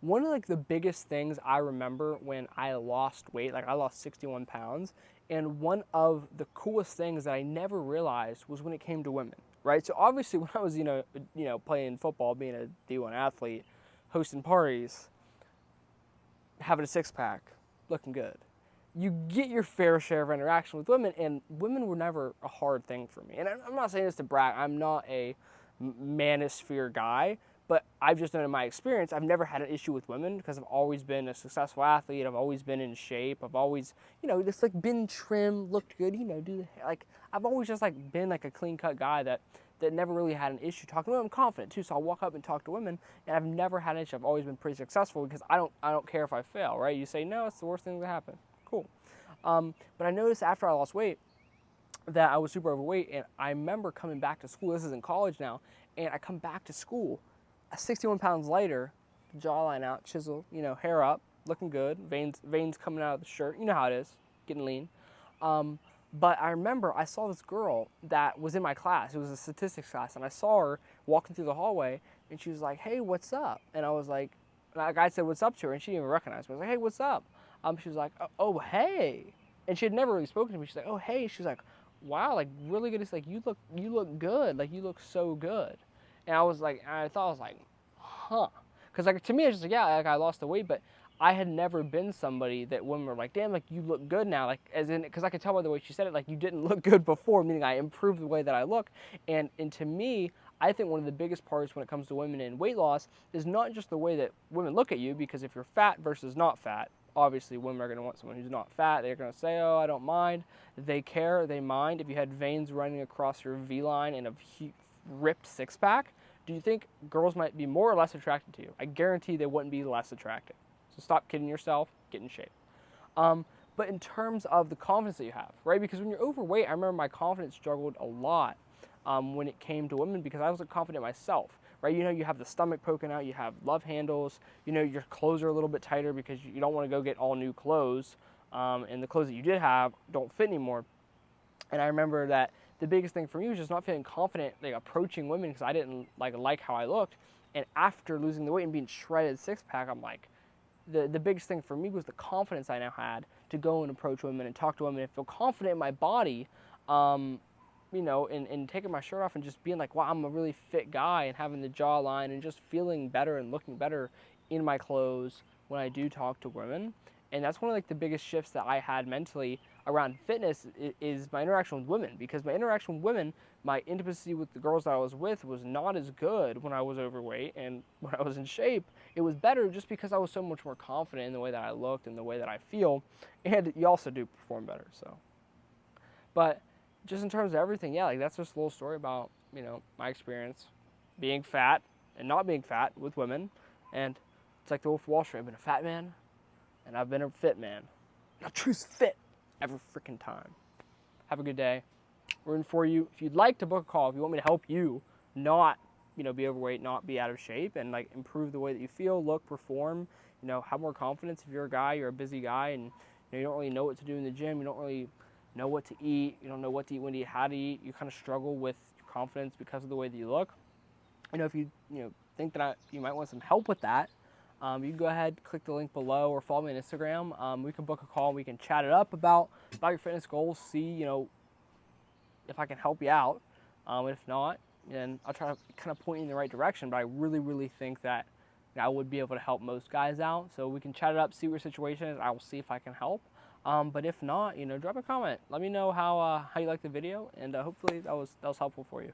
One of like the biggest things I remember when I lost weight, like I lost 61 pounds, and one of the coolest things that I never realized was when it came to women, right? So obviously when I was, playing football, being a D1 athlete, hosting parties, having a six pack, looking good. You get your fair share of interaction with women, and women were never a hard thing for me. And I'm not saying this to brag. I'm not a manosphere guy, but I've just known in my experience, I've never had an issue with women because I've always been a successful athlete. I've always been in shape. I've always, just like been trim, looked good. Like I've always just like been like a clean cut guy that never really had an issue talking to women. I'm confident too, so I'll walk up and talk to women, and I've never had an issue. I've always been pretty successful because I don't care if I fail, right? You say no, it's the worst thing that happen. Cool. But I noticed after I lost weight that I was super overweight, and I remember coming back to school. This is in college now, and I come back to school, 61 pounds lighter, jawline out, chisel, hair up, looking good, veins coming out of the shirt. You know how it is, getting lean. But I remember I saw this girl that was in my class. It was a statistics class, and I saw her walking through the hallway, and she was like, "Hey, what's up?" And I was like, a guy said, "What's up?" to her, and she didn't even recognize me. I was like, "Hey, what's up?" She was like, "Oh, hey," and she had never really spoken to me. She's like, "Oh, hey." She's like, "Wow, like really good." It's like you look good. Like you look so good. And I was like, I thought I was like, huh, because like to me it's just like, yeah, like I lost the weight, but I had never been somebody that women were like, damn, like you look good now, like as in, because I could tell by the way she said it, like you didn't look good before, meaning I improved the way that I look, and to me, I think one of the biggest parts when it comes to women and weight loss is not just the way that women look at you, because if you're fat versus not fat, obviously women are going to want someone who's not fat. They're going to say, oh, I don't mind. They care, they mind. If you had veins running across your V-line and a ripped six-pack, do you think girls might be more or less attracted to you? I guarantee they wouldn't be less attractive. So stop kidding yourself, get in shape. But in terms of the confidence that you have, right? Because when you're overweight, I remember my confidence struggled a lot when it came to women because I wasn't confident myself, right? You have the stomach poking out, you have love handles, your clothes are a little bit tighter because you don't want to go get all new clothes, and the clothes that you did have don't fit anymore. And I remember that the biggest thing for me was just not feeling confident like approaching women because I didn't like how I looked. And after losing the weight and being shredded six pack, I'm like, the biggest thing for me was the confidence I now had to go and approach women and talk to women and feel confident in my body, and taking my shirt off and just being like, wow, I'm a really fit guy, and having the jawline and just feeling better and looking better in my clothes when I do talk to women. And that's one of like the biggest shifts that I had mentally around fitness is my interaction with women, because my interaction with women, my intimacy with the girls that I was with was not as good when I was overweight, and when I was in shape, it was better just because I was so much more confident in the way that I looked and the way that I feel, and you also do perform better. So, but just in terms of everything, yeah, like that's just a little story about my experience being fat and not being fat with women, and it's like the Wolf of Wall Street. I've been a fat man, and I've been a fit man. Now choose fit every freaking time. Have a good day. Rooting for you. If you'd like to book a call, if you want me to help you not, be overweight, not be out of shape, and like improve the way that you feel, look, perform, have more confidence. If you're a guy, you're a busy guy, and you don't really know what to do in the gym, you don't really know what to eat, you don't know what to eat, when to eat, how to eat, you kind of struggle with your confidence because of the way that you look. If you think that you might want some help with that, you can go ahead, click the link below, or follow me on Instagram. We can book a call, and we can chat it up about your fitness goals, see, if I can help you out. If not, then I'll try to kind of point you in the right direction, but I really, really think that I would be able to help most guys out. So we can chat it up, see what your situation is. I will see if I can help. But if not, drop a comment. Let me know how you like the video, and hopefully that was helpful for you.